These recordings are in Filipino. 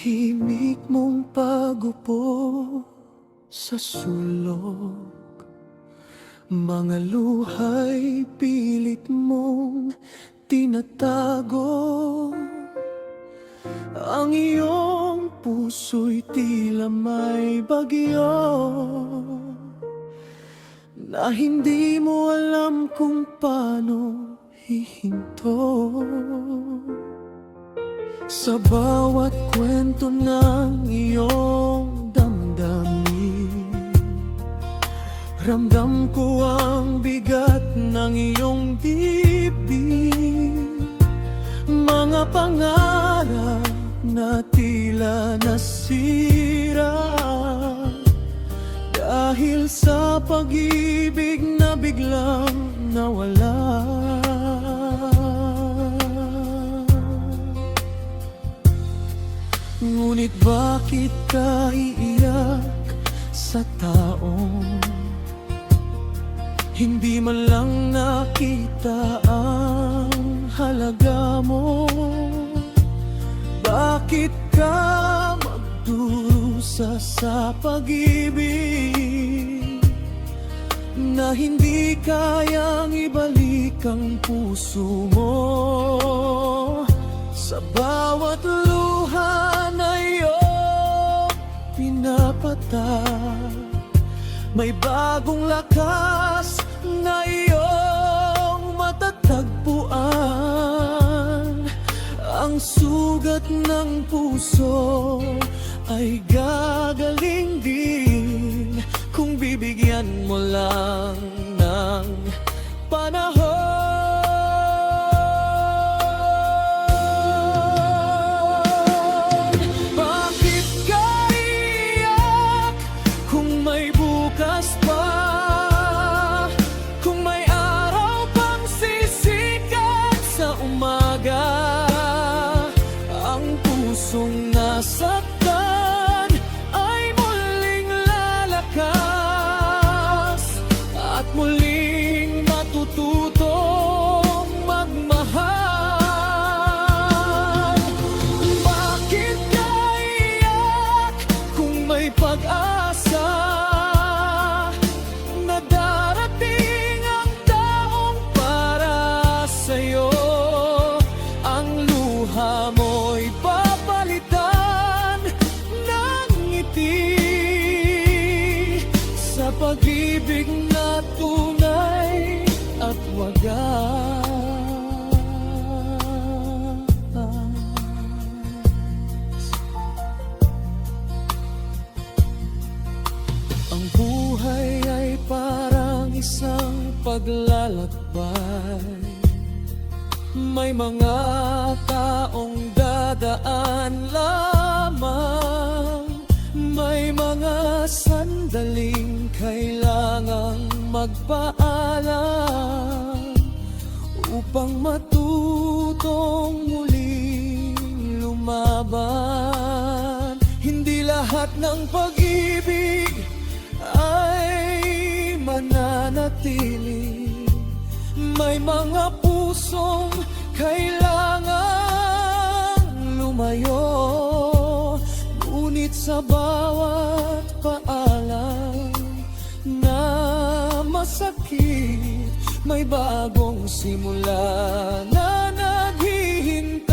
Tahimik mong pagupo sa sulok, mga luha'y pilit mong tinatago. Ang iyong puso'y tila may bagyo na hindi mo alam kung paano hihinto. Sa bawat kwento ng iyong damdamin, ramdam ko ang bigat ng iyong dibdib. Mga pangarap na tila nasira dahil sa pag-ibig na biglang nawala. Ngunit bakit ka iiyak sa taong hindi man lang nakita ang halaga mo? Bakit ka magdurusa sa pag-ibig na hindi kayang ibalik ang puso mo? Sa bawat luha na iyong pinapatak, may bagong lakas na iyong matatagpuan. Ang sugat ng puso ay gagaling din kung bibigyan mo lang ng panahon. Bakit ka iiyak kung may bukas pa? Kung may araw pang sisikat sa umaga, ang pusong nasaktan ay muling lalakas at muling matututong magmahal. Bakit ka iiyak kung may pag-asa na darating ang taong para sa'yo? Ang luha mo'y papalitan ng ngiti sa pag-ibig na tunay at wagas. Ang buhay ay parang isang paglalakbay. May mga taong dadaan lamang, may mga sandaling kailangang magpaalam upang matutong muling lumaban. Hindi lahat ng pag-ibig ay mananatili. May mga pusong kailangang lumayo, ngunit sa bawat paalam na masakit, may bagong simula na naghihintay.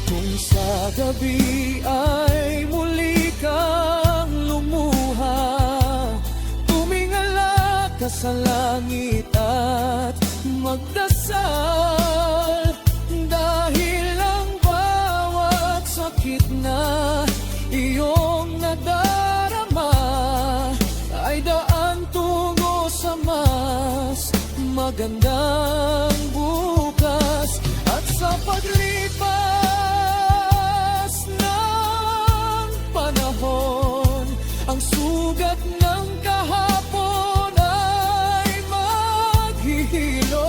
Kung sa gabi ay muli kang lumuha, tumingala ka sa langit at magdasal, dahil ang bawat sakit na iyong nadarama ay daan tungo sa mas magandang bukas. At sa paglipas ng panahon, ang sugat ng kahapon ay maghihilom.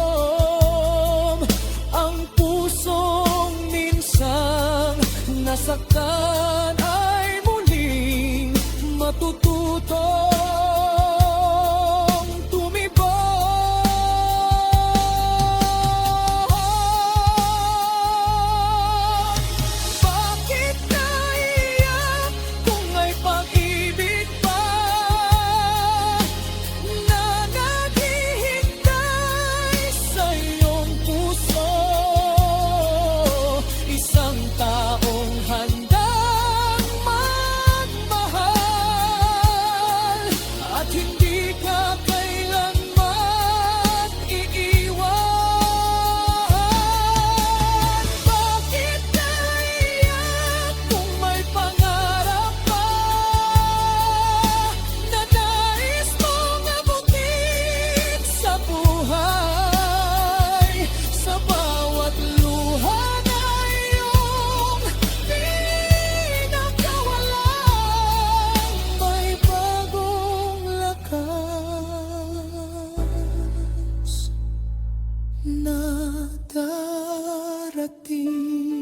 gabi.